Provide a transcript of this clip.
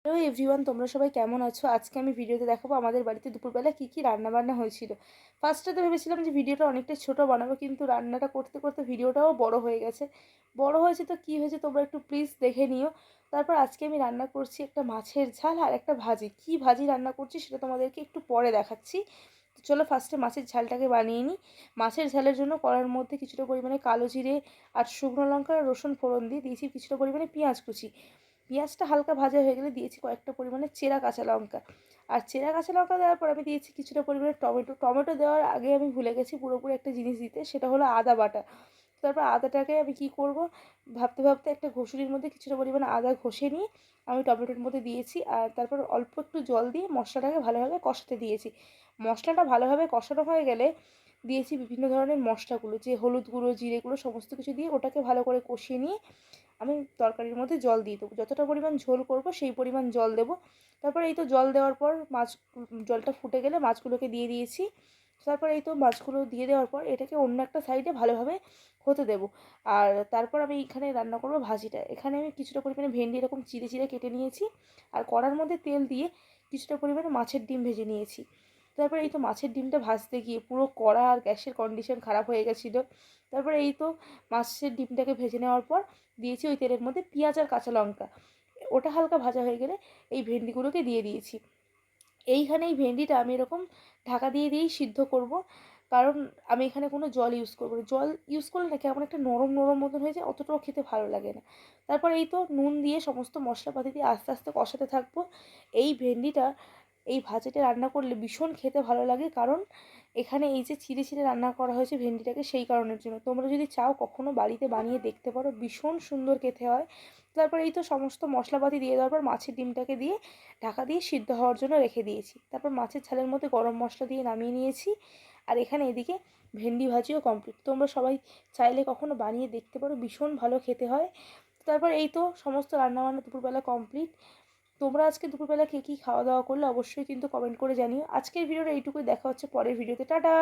Hello everyone, তোমরা সবাই কেমন আছো? আজকে আমি ভিডিওতে দেখাবো আমাদের বাড়িতে দুপুরবেলা কী কী রান্নাবান্না হয়েছিল। ফার্স্টে তো ভেবেছিলাম যে ভিডিওটা অনেকটা ছোট বানাবো, কিন্তু রান্নাটা করতে করতে ভিডিওটাও বড় হয়ে গেছে। বড় হয়েছে তো কী হয়েছে তোমরা একটু প্লিজ দেখে নিও। তারপর আজকে আমি রান্না করছি একটা মাছের ঝাল আর একটা ভাজি। কী ভাজি রান্না করছি সেটা তোমাদেরকে একটু পরে দেখাচ্ছি। তো চলো ফার্স্টে মাছের ঝালটাকে বানিয়ে নিই। মাছের ঝালের জন্য কড়ার মধ্যে কিছুটা পরিমাণে কালো জিরে আর শুকনো লঙ্কা আর রসুন ফোড়ন দিয়ে দিয়েছি কিছুটা পরিমাণে পেঁয়াজ কুচি। পেঁয়াজটা হালকা ভাজা হয়ে গেলে দিয়েছি কয়েকটা পরিমাণে চেরা কাঁচা লঙ্কা। আর চেরা কাঁচা লঙ্কা দেওয়ার পর আমি দিয়েছি কিছুটা পরিমাণে টমেটো। টমেটো দেওয়ার আগে আমি ভুলে গেছি পুরোপুরি একটা জিনিস দিতে, সেটা হলো আদা বাটা। তারপর আদাটাকে আমি কী করব, ভাবতে ভাবতে একটা ঘষুরির মধ্যে কিছুটা পরিমাণে আদা ঘষে নিয়ে আমি টমেটোর মধ্যে দিয়েছি। আর তারপর অল্প একটু জল দিয়ে মশলাটাকে ভালোভাবে কষাতে দিয়েছি। মশলাটা ভালোভাবে কষানো হয়ে গেলে দিয়েছি বিভিন্ন ধরনের মশলাগুলো, যে হলুদ গুঁড়ো, জিরে গুঁড়ো সমস্ত কিছু দিয়ে ওটাকে ভালো করে কষিয়ে নিয়ে আমি তরকারির মধ্যে জল দিয়ে দেবো। যতটা পরিমাণ ঝোল করব সেই পরিমাণ জল দেবো। তারপরে এই তো জল দেওয়ার পর জলটা ফুটে গেলে মাছগুলোকে দিয়ে দিয়েছি। তারপর এই তো মাছগুলো দিয়ে দেওয়ার পর এটাকে অন্য একটা সাইডে ভালোভাবে হতে দেবো। আর তারপর আমি এখানে রান্না করব ভাজিটা। এখানে আমি কিছুটা পরিমাণে ভেন্ডি এরকম চিড়ে চিড়ে কেটে নিয়েছি। আর কড়ার মধ্যে তেল দিয়ে কিছুটা পরিমাণে মাছের ডিম ভেজে নিয়েছি। তারপরে এই তো মাছের ডিমটা ভাজতে গিয়ে পুরো কড়া আর গ্যাসের কন্ডিশন খারাপ হয়ে গেছিলো। তারপরে এই তো মাছের ডিমটাকে ভেজে নেওয়ার পর দিয়েছি ওই তেলের মধ্যে পেঁয়াজ আর কাঁচা লঙ্কা। ওটা হালকা ভাজা হয়ে গেলে এই ভেন্ডিগুলোকে দিয়ে দিয়েছি। এইখানে এই ভেন্ডিটা আমি এরকম ঢাকা দিয়ে দিয়েই সিদ্ধ করব, কারণ আমি এখানে কোনো জল ইউজ করবো না। জল ইউজ করলে না কেমন একটা নরম নরম মতন হয়ে যায়, অতটাও খেতে ভালো লাগে না। তারপর এই তো নুন দিয়ে সমস্ত মশলাপাতি দিয়ে আস্তে আস্তে কষাতে থাকবো। এই ভেন্ডিটা এই ভাজিটা রান্না করলে ভীষণ খেতে ভালো লাগে, কারণ এখানে এই যে চিড়ে চিড়ে রান্না করা হয়েছে ভেন্ডিটাকে, সেই কারণের জন্য। তোমরা যদি চাও কখনো বাড়িতে বানিয়ে দেখতে পারো, ভীষণ সুন্দর খেতে হয়। তারপর এই তো সমস্ত মশলাপাতি দিয়ে দেওয়ার পর মাছের ডিমটাকে দিয়ে ঢাকা দিয়ে সিদ্ধ হওয়ার জন্য রেখে দিয়েছি। তারপর মাছের ঝালের মধ্যে গরম মশলা দিয়ে নামিয়ে নিয়েছি। আর এখানে এদিকে ভেন্ডি ভাজিও কমপ্লিট। তোমরা সবাই চাইলে কখনো বানিয়ে দেখতে পারো, ভীষণ ভালো খেতে হয়। তারপর এই তো সমস্ত রান্নাবান্না দুপুরবেলা কমপ্লিট। তোমরা আজকে দুপুরবেলা কে কী খাওয়া দাওয়া করলে অবশ্যই কিন্তু কমেন্ট করে জানিও। আজকের ভিডিওটা এইটুকুই, দেখা হচ্ছে পরের ভিডিওতে। টাটা।